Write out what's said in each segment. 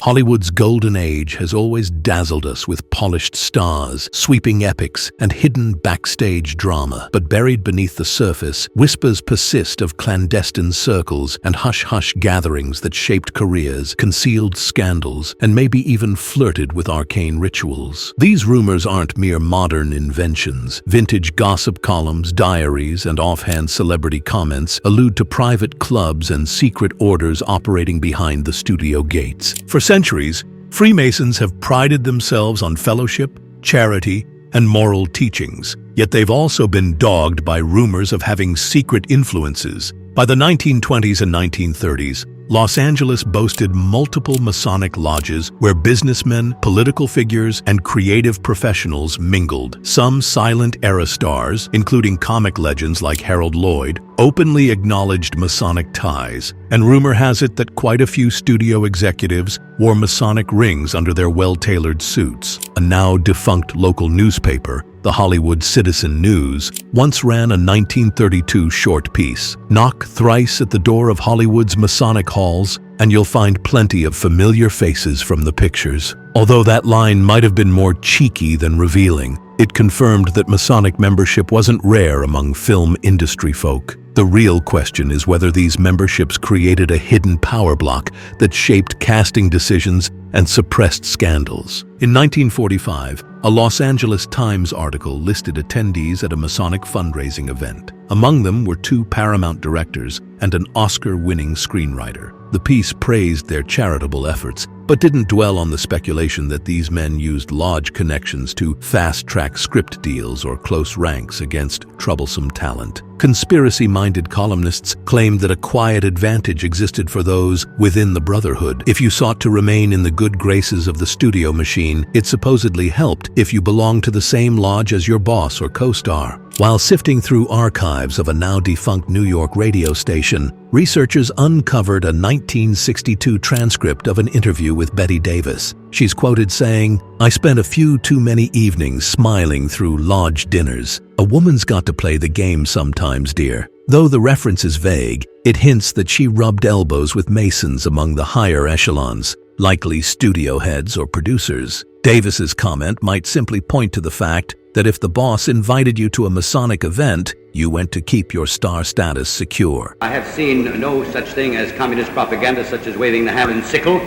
Hollywood's golden age has always dazzled us with polished stars, sweeping epics, and hidden backstage drama. But buried beneath the surface, whispers persist of clandestine circles and hush-hush gatherings that shaped careers, concealed scandals, and maybe even flirted with arcane rituals. These rumors aren't mere modern inventions. Vintage gossip columns, diaries, and offhand celebrity comments allude to private clubs and secret orders operating behind the studio gates. For centuries, Freemasons have prided themselves on fellowship, charity, and moral teachings, yet they've also been dogged by rumors of having secret influences. By the 1920s and 1930s, Los Angeles boasted multiple Masonic lodges where businessmen, political figures, and creative professionals mingled. Some silent-era stars, including comic legends like Harold Lloyd, openly acknowledged Masonic ties, and rumor has it that quite a few studio executives wore Masonic rings under their well-tailored suits. A now-defunct local newspaper, the Hollywood Citizen News, once ran a 1932 short piece. Knock thrice at the door of Hollywood's Masonic halls, and you'll find plenty of familiar faces from the pictures. Although that line might have been more cheeky than revealing, it confirmed that Masonic membership wasn't rare among film industry folk. The real question is whether these memberships created a hidden power block that shaped casting decisions and suppressed scandals. In 1945, a Los Angeles Times article listed attendees at a Masonic fundraising event. Among them were 2 Paramount directors and an Oscar-winning screenwriter. The piece praised their charitable efforts, but didn't dwell on the speculation that these men used lodge connections to fast-track script deals or close ranks against troublesome talent. Conspiracy-minded columnists claimed that a quiet advantage existed for those within the Brotherhood. If you sought to remain in the good graces of the studio machine, it supposedly helped if you belonged to the same lodge as your boss or co-star. While sifting through archives of a now-defunct New York radio station, researchers uncovered a 1962 transcript of an interview with Betty Davis. She's quoted saying, "I spent a few too many evenings smiling through lodge dinners. A woman's got to play the game sometimes, dear." Though the reference is vague, it hints that she rubbed elbows with Masons among the higher echelons, likely studio heads or producers. Davis's comment might simply point to the fact that if the boss invited you to a Masonic event, you went to keep your star status secure. I have seen no such thing as communist propaganda such as waving the hammer and sickle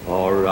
or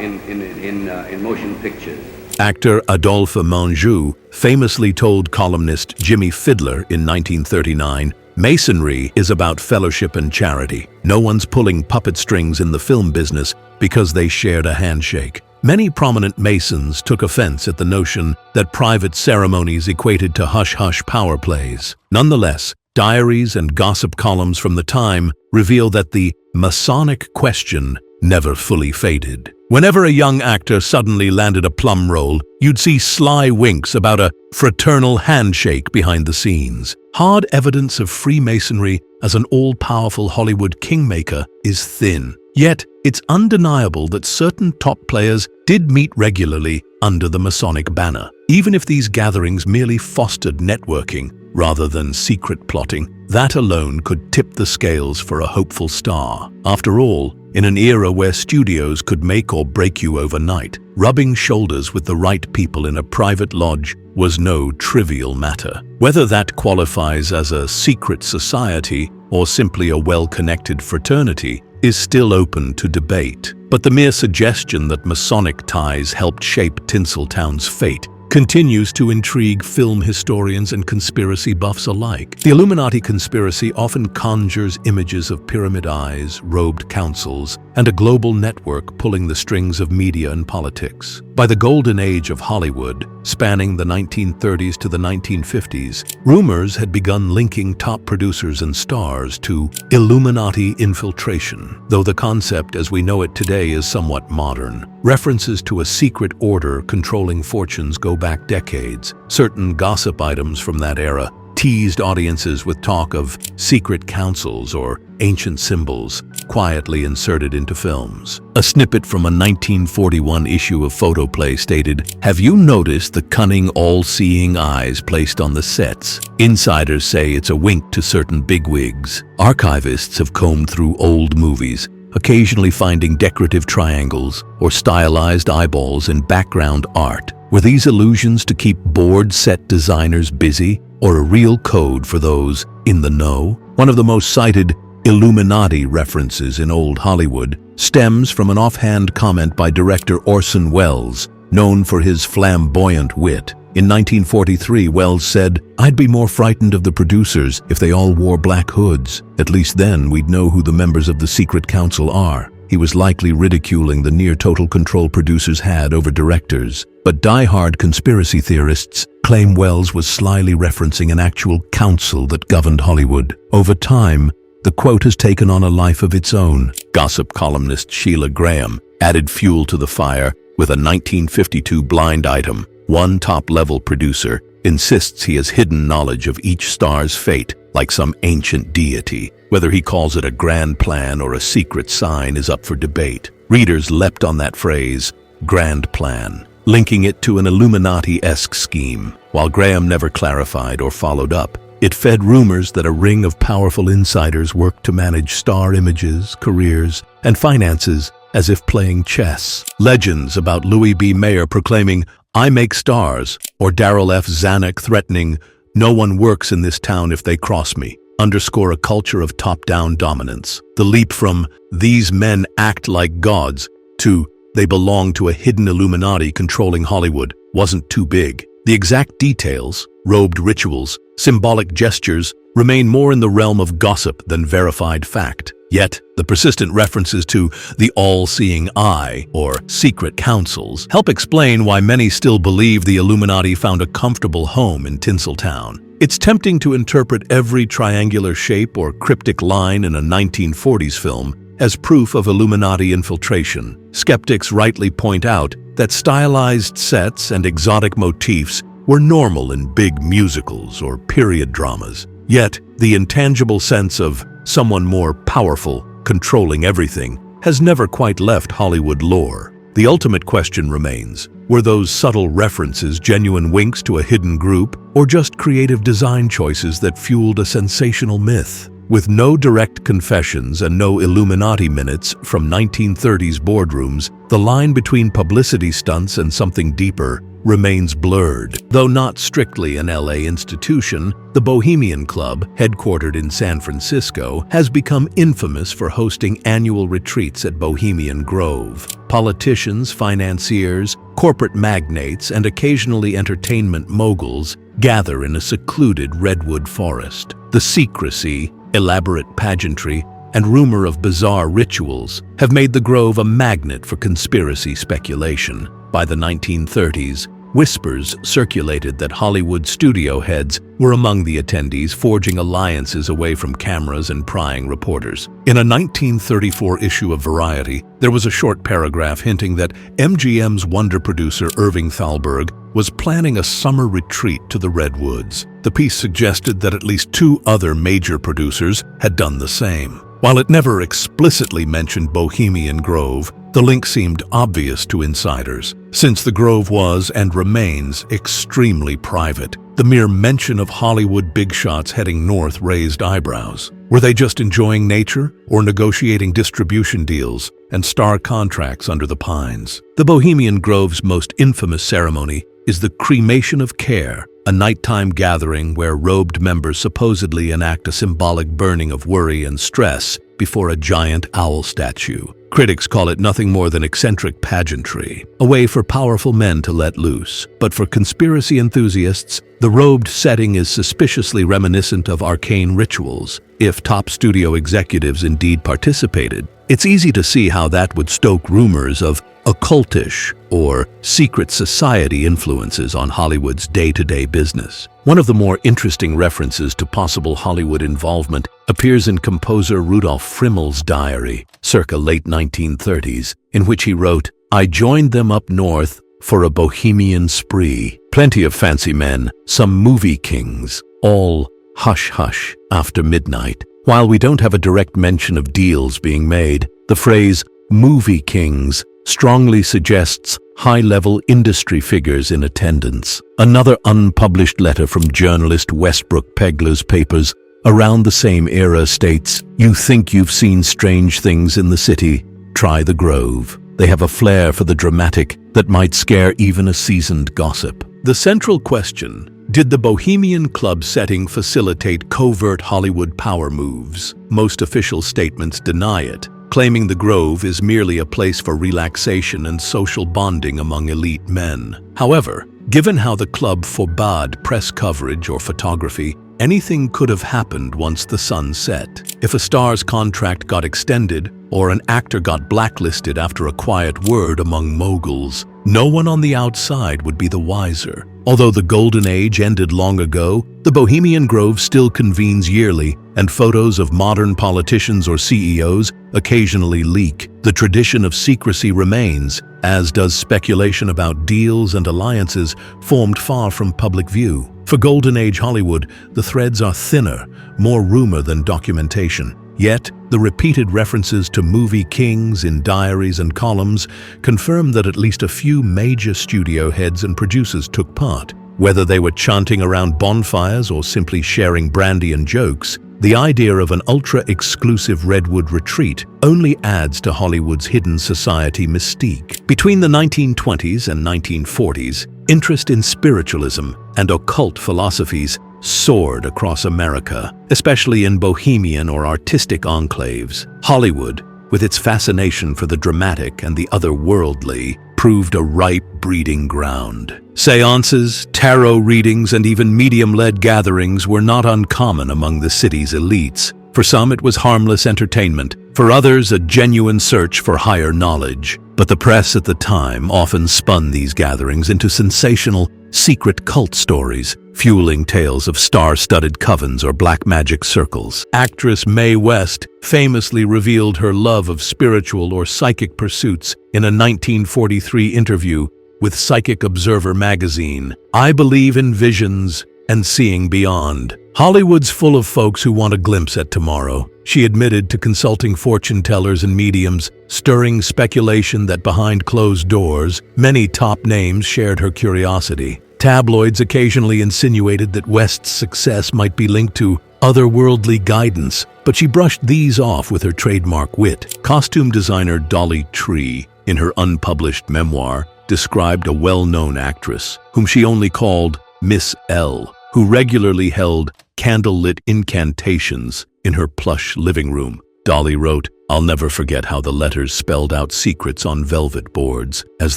in motion pictures. Actor Adolphe Menjou famously told columnist Jimmy Fiddler in 1939, "Masonry is about fellowship and charity. No one's pulling puppet strings in the film business because they shared a handshake." Many prominent Masons took offense at the notion that private ceremonies equated to hush-hush power plays. Nonetheless, diaries and gossip columns from the time reveal that the Masonic question never fully faded. Whenever a young actor suddenly landed a plum role, you'd see sly winks about a fraternal handshake behind the scenes. Hard evidence of Freemasonry as an all-powerful Hollywood kingmaker is thin. Yet, it's undeniable that certain top players did meet regularly under the Masonic banner. Even if these gatherings merely fostered networking rather than secret plotting, that alone could tip the scales for a hopeful star. After all, in an era where studios could make or break you overnight, rubbing shoulders with the right people in a private lodge was no trivial matter. Whether that qualifies as a secret society or simply a well-connected fraternity is still open to debate. But the mere suggestion that Masonic ties helped shape Tinseltown's fate continues to intrigue film historians and conspiracy buffs alike. The Illuminati conspiracy often conjures images of pyramid eyes, robed councils, and a global network pulling the strings of media and politics. By the golden age of Hollywood, spanning the 1930s to the 1950s, rumors had begun linking top producers and stars to Illuminati infiltration. Though the concept as we know it today is somewhat modern, references to a secret order controlling fortunes go back decades. Certain gossip items from that era teased audiences with talk of secret councils or ancient symbols quietly inserted into films. A snippet from a 1941 issue of Photoplay stated, "Have you noticed the cunning all-seeing eyes placed on the sets? Insiders say it's a wink to certain bigwigs." Archivists have combed through old movies, occasionally finding decorative triangles or stylized eyeballs in background art. Were these illusions to keep board-set designers busy, or a real code for those in the know? One of the most cited Illuminati references in old Hollywood stems from an offhand comment by director Orson Welles, known for his flamboyant wit. In 1943, Welles said, "I'd be more frightened of the producers if they all wore black hoods. At least then we'd know who the members of the secret council are." He was likely ridiculing the near-total control producers had over directors. But die-hard conspiracy theorists claim Welles was slyly referencing an actual council that governed Hollywood. Over time, the quote has taken on a life of its own. Gossip columnist Sheila Graham added fuel to the fire with a 1952 blind item. One top-level producer insists he has hidden knowledge of each star's fate, like some ancient deity. Whether he calls it a grand plan or a secret sign is up for debate. Readers leapt on that phrase, grand plan, linking it to an Illuminati-esque scheme. While Graham never clarified or followed up, it fed rumors that a ring of powerful insiders worked to manage star images, careers, and finances as if playing chess. Legends about Louis B. Mayer proclaiming, "I make stars," or Darrell F. Zanuck threatening, "No one works in this town if they cross me," underscore a culture of top-down dominance. The leap from "these men act like gods" to "they belong to a hidden Illuminati controlling Hollywood" wasn't too big. The exact details, robed rituals, symbolic gestures, remain more in the realm of gossip than verified fact. Yet, the persistent references to the all-seeing eye, or secret councils, help explain why many still believe the Illuminati found a comfortable home in Tinseltown. It's tempting to interpret every triangular shape or cryptic line in a 1940s film as proof of Illuminati infiltration. Skeptics rightly point out that stylized sets and exotic motifs were normal in big musicals or period dramas. Yet, the intangible sense of someone more powerful, controlling everything, has never quite left Hollywood lore. The ultimate question remains, were those subtle references genuine winks to a hidden group, or just creative design choices that fueled a sensational myth? With no direct confessions and no Illuminati minutes from 1930s boardrooms, the line between publicity stunts and something deeper remains blurred. Though not strictly an LA institution, the Bohemian Club, headquartered in San Francisco, has become infamous for hosting annual retreats at Bohemian Grove. Politicians, financiers, corporate magnates, and occasionally entertainment moguls gather in a secluded redwood forest. The secrecy, elaborate pageantry, and rumor of bizarre rituals have made the Grove a magnet for conspiracy speculation. By the 1930s, whispers circulated that Hollywood studio heads were among the attendees, forging alliances away from cameras and prying reporters. In a 1934 issue of Variety, there was a short paragraph hinting that MGM's wonder producer Irving Thalberg was planning a summer retreat to the Redwoods. The piece suggested that at least 2 other major producers had done the same. While it never explicitly mentioned Bohemian Grove, the link seemed obvious to insiders. Since the Grove was, and remains, extremely private, the mere mention of Hollywood big shots heading north raised eyebrows. Were they just enjoying nature, or negotiating distribution deals and star contracts under the pines? The Bohemian Grove's most infamous ceremony is the Cremation of Care, a nighttime gathering where robed members supposedly enact a symbolic burning of worry and stress before a giant owl statue. Critics call it nothing more than eccentric pageantry, a way for powerful men to let loose. But for conspiracy enthusiasts, the robed setting is suspiciously reminiscent of arcane rituals. If top studio executives indeed participated, it's easy to see how that would stoke rumors of occultish or secret society influences on Hollywood's day-to-day business. One of the more interesting references to possible Hollywood involvement appears in composer Rudolf Frimmel's diary, circa late 1930s, in which he wrote, "I joined them up north for a bohemian spree. Plenty of fancy men, some movie kings, all hush-hush after midnight." While we don't have a direct mention of deals being made, the phrase movie kings strongly suggests high-level industry figures in attendance. Another unpublished letter from journalist Westbrook Pegler's papers around the same era, states, "You think you've seen strange things in the city? Try the Grove. They have a flair for the dramatic that might scare even a seasoned gossip." The central question: did the Bohemian Club setting facilitate covert Hollywood power moves? Most official statements deny it, claiming the Grove is merely a place for relaxation and social bonding among elite men. However, given how the club forbade press coverage or photography, anything could have happened once the sun set. If a star's contract got extended, or an actor got blacklisted after a quiet word among moguls, no one on the outside would be the wiser. Although the Golden Age ended long ago, the Bohemian Grove still convenes yearly, and photos of modern politicians or CEOs occasionally leak. The tradition of secrecy remains, as does speculation about deals and alliances formed far from public view. For Golden Age Hollywood, the threads are thinner, more rumor than documentation. Yet, the repeated references to movie kings in diaries and columns confirm that at least a few major studio heads and producers took part. Whether they were chanting around bonfires or simply sharing brandy and jokes, the idea of an ultra-exclusive redwood retreat only adds to Hollywood's hidden society mystique. Between the 1920s and 1940s, interest in spiritualism and occult philosophies soared across America, especially in bohemian or artistic enclaves. Hollywood, with its fascination for the dramatic and the otherworldly, proved a ripe breeding ground. Seances, tarot readings, and even medium-led gatherings were not uncommon among the city's elites. For some, it was harmless entertainment. For others, a genuine search for higher knowledge. But the press at the time often spun these gatherings into sensational, secret cult stories, fueling tales of star-studded covens or black magic circles. Actress Mae West famously revealed her love of spiritual or psychic pursuits in a 1943 interview with Psychic Observer magazine. "I believe in visions and seeing beyond. Hollywood's full of folks who want a glimpse at tomorrow," she admitted to consulting fortune tellers and mediums, stirring speculation that behind closed doors, many top names shared her curiosity. Tabloids occasionally insinuated that West's success might be linked to otherworldly guidance, but she brushed these off with her trademark wit. Costume designer Dolly Tree, in her unpublished memoir, described a well-known actress, whom she only called Miss L, who regularly held candlelit incantations in her plush living room. Dolly wrote, "I'll never forget how the letters spelled out secrets on velvet boards, as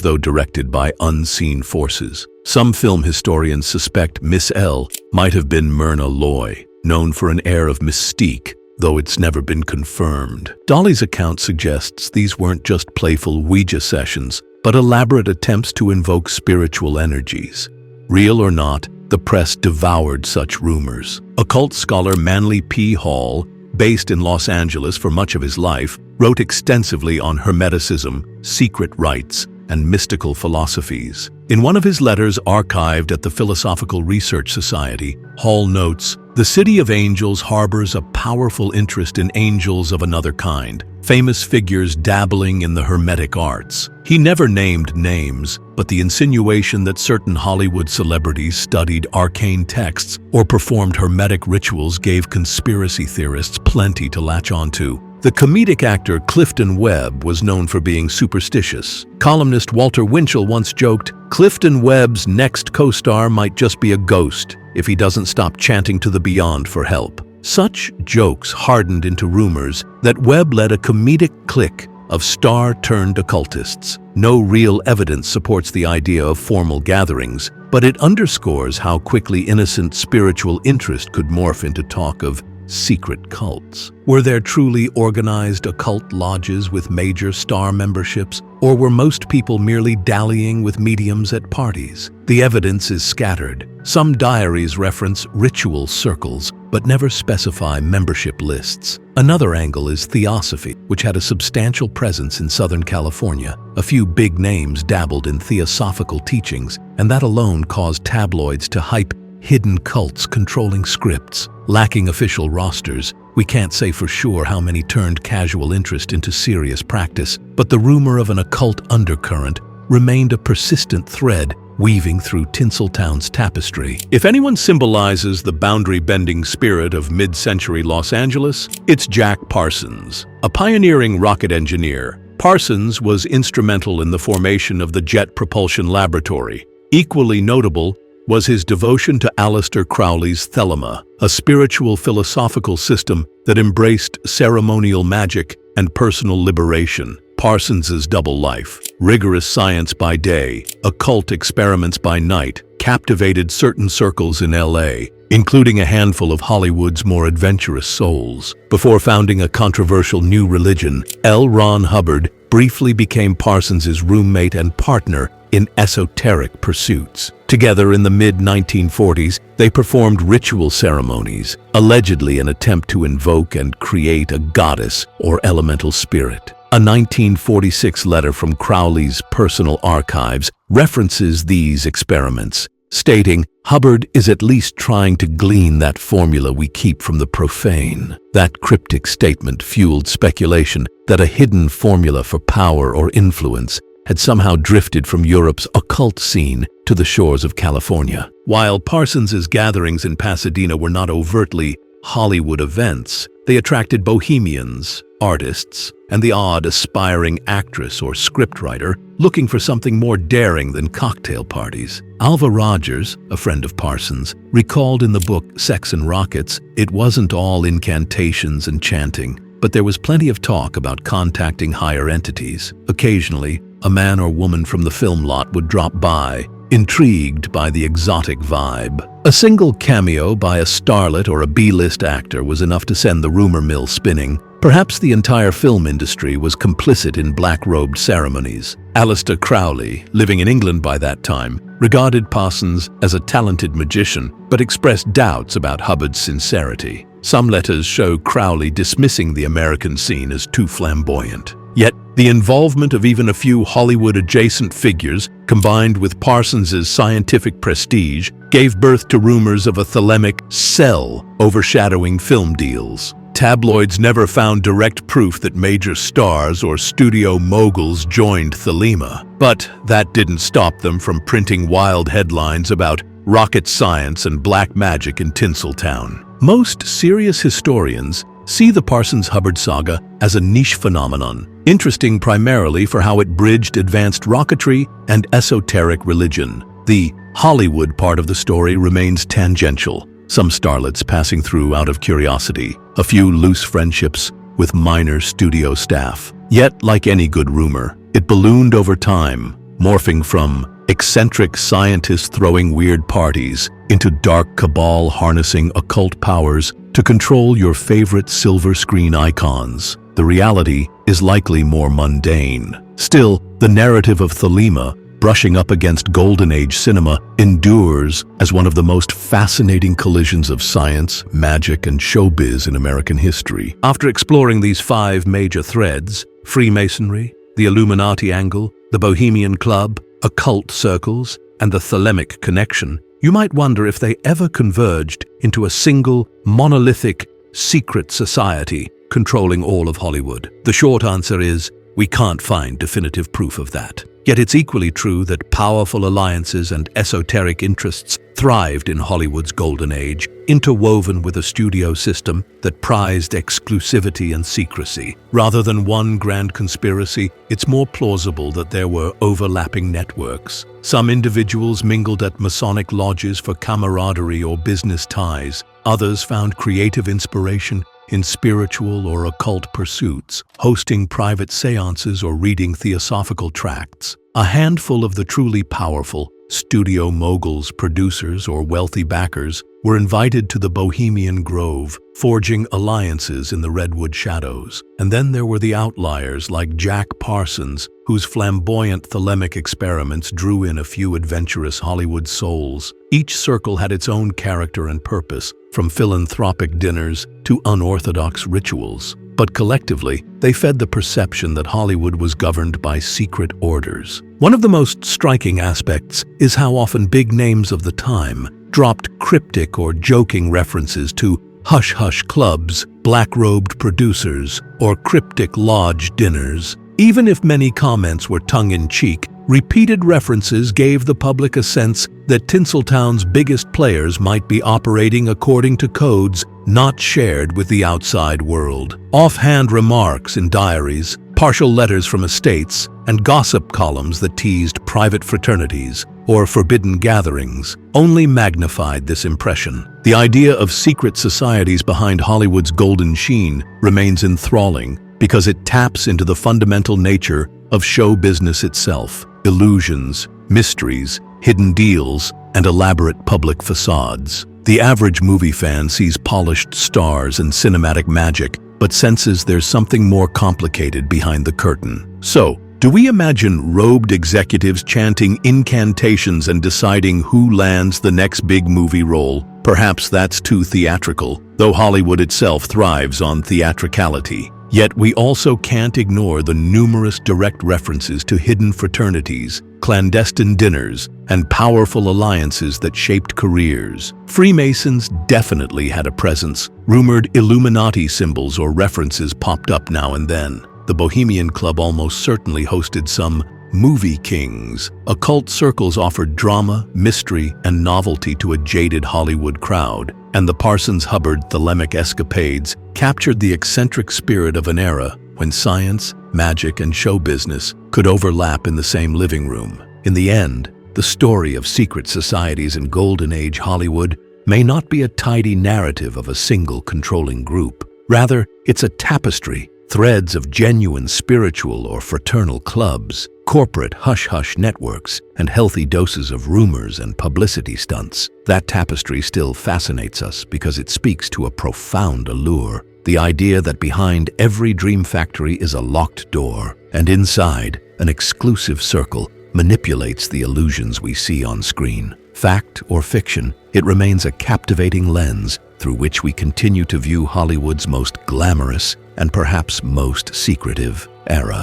though directed by unseen forces." Some film historians suspect Miss L might have been Myrna Loy, known for an air of mystique, though it's never been confirmed. Dolly's account suggests these weren't just playful Ouija sessions, but elaborate attempts to invoke spiritual energies. Real or not, the press devoured such rumors. Occult scholar Manly P. Hall, based in Los Angeles for much of his life, wrote extensively on Hermeticism, secret rites, and mystical philosophies. In one of his letters archived at the Philosophical Research Society, Hall notes, "The City of Angels harbors a powerful interest in angels of another kind, famous figures dabbling in the Hermetic arts." He never named names, but the insinuation that certain Hollywood celebrities studied arcane texts or performed Hermetic rituals gave conspiracy theorists plenty to latch onto. The comedic actor Clifton Webb was known for being superstitious. Columnist Walter Winchell once joked, "Clifton Webb's next co-star might just be a ghost if he doesn't stop chanting to the beyond for help." Such jokes hardened into rumors that Webb led a comedic clique of star-turned occultists. No real evidence supports the idea of formal gatherings, but it underscores how quickly innocent spiritual interest could morph into talk of secret cults. Were there truly organized occult lodges with major star memberships, or were most people merely dallying with mediums at parties? The evidence is scattered. Some diaries reference ritual circles, but never specify membership lists. Another angle is theosophy, which had a substantial presence in Southern California. A few big names dabbled in theosophical teachings, and that alone caused tabloids to hype hidden cults controlling scripts. Lacking official rosters, we can't say for sure how many turned casual interest into serious practice, but the rumor of an occult undercurrent remained a persistent thread weaving through Tinseltown's tapestry. If anyone symbolizes the boundary-bending spirit of mid-century Los Angeles, it's Jack Parsons. A pioneering rocket engineer, Parsons was instrumental in the formation of the Jet Propulsion Laboratory. Equally notable was his devotion to Aleister Crowley's Thelema, a spiritual philosophical system that embraced ceremonial magic and personal liberation. Parsons's double life, rigorous science by day, occult experiments by night, captivated certain circles in LA, including a handful of Hollywood's more adventurous souls. Before founding a controversial new religion, L. Ron Hubbard briefly became Parsons's roommate and partner in esoteric pursuits. Together in the mid-1940s, they performed ritual ceremonies, allegedly an attempt to invoke and create a goddess or elemental spirit. A 1946 letter from Crowley's personal archives references these experiments, stating, "Hubbard is at least trying to glean that formula we keep from the profane." That cryptic statement fueled speculation that a hidden formula for power or influence had somehow drifted from Europe's occult scene to the shores of California. While Parsons's gatherings in Pasadena were not overtly Hollywood events, they attracted bohemians, artists, and the odd aspiring actress or scriptwriter looking for something more daring than cocktail parties. Alva Rogers, a friend of Parsons, recalled in the book Sex and Rockets, it wasn't all incantations and chanting, but there was plenty of talk about contacting higher entities. Occasionally, a man or woman from the film lot would drop by, intrigued by the exotic vibe. A single cameo by a starlet or a B-list actor was enough to send the rumor mill spinning. Perhaps the entire film industry was complicit in black-robed ceremonies. Aleister Crowley, living in England by that time, regarded Parsons as a talented magician, but expressed doubts about Hubbard's sincerity. Some letters show Crowley dismissing the American scene as too flamboyant. Yet, the involvement of even a few Hollywood-adjacent figures, combined with Parsons's scientific prestige, gave birth to rumors of a Thelemic cell overshadowing film deals. Tabloids never found direct proof that major stars or studio moguls joined Thelema, but that didn't stop them from printing wild headlines about rocket science and black magic in Tinseltown. Most serious historians see the Parsons-Hubbard saga as a niche phenomenon, interesting primarily for how it bridged advanced rocketry and esoteric religion. The Hollywood part of the story remains tangential, some starlets passing through out of curiosity, a few loose friendships with minor studio staff. Yet, like any good rumor, it ballooned over time, morphing from eccentric scientists throwing weird parties into dark cabal harnessing occult powers to control your favorite silver screen icons. The reality is likely more mundane. Still, the narrative of Thelema, brushing up against Golden Age cinema, endures as one of the most fascinating collisions of science, magic, and showbiz in American history. After exploring these 5 major threads, Freemasonry, the Illuminati angle, the Bohemian Club, occult circles, and the Thelemic connection, you might wonder if they ever converged into a single, monolithic, secret society controlling all of Hollywood. The short answer is, we can't find definitive proof of that. Yet it's equally true that powerful alliances and esoteric interests thrived in Hollywood's golden age, interwoven with a studio system that prized exclusivity and secrecy. Rather than one grand conspiracy, it's more plausible that there were overlapping networks. Some individuals mingled at Masonic lodges for camaraderie or business ties. Others found creative inspiration in spiritual or occult pursuits, hosting private seances or reading theosophical tracts. A handful of the truly powerful studio moguls, producers, or wealthy backers were invited to the Bohemian Grove, forging alliances in the redwood shadows. And then there were the outliers like Jack Parsons, whose flamboyant Thelemic experiments drew in a few adventurous Hollywood souls. Each circle had its own character and purpose, from philanthropic dinners to unorthodox rituals. But collectively, they fed the perception that Hollywood was governed by secret orders. One of the most striking aspects is how often big names of the time dropped cryptic or joking references to hush-hush clubs, black-robed producers, or cryptic lodge dinners. Even if many comments were tongue-in-cheek, repeated references gave the public a sense that Tinseltown's biggest players might be operating according to codes not shared with the outside world. Offhand remarks in diaries, partial letters from estates, and gossip columns that teased private fraternities or forbidden gatherings only magnified this impression. The idea of secret societies behind Hollywood's golden sheen remains enthralling because it taps into the fundamental nature of show business itself: illusions, mysteries, hidden deals, and elaborate public facades. The average movie fan sees polished stars and cinematic magic, but senses there's something more complicated behind the curtain. So, do we imagine robed executives chanting incantations and deciding who lands the next big movie role? Perhaps that's too theatrical, though Hollywood itself thrives on theatricality. Yet we also can't ignore the numerous direct references to hidden fraternities, clandestine dinners, and powerful alliances that shaped careers. Freemasons definitely had a presence. Rumored Illuminati symbols or references popped up now and then. The Bohemian Club almost certainly hosted some movie kings. Occult circles offered drama, mystery, and novelty to a jaded Hollywood crowd. And the Parsons-Hubbard Thelemic escapades captured the eccentric spirit of an era when science, magic, and show business could overlap in the same living room. In the end, the story of secret societies in Golden Age Hollywood may not be a tidy narrative of a single controlling group. Rather, it's a tapestry, threads of genuine spiritual or fraternal clubs, corporate hush-hush networks, and healthy doses of rumors and publicity stunts. That tapestry still fascinates us because it speaks to a profound allure: the idea that behind every dream factory is a locked door, and inside, an exclusive circle manipulates the illusions we see on screen. Fact or fiction, it remains a captivating lens through which we continue to view Hollywood's most glamorous and perhaps most secretive era.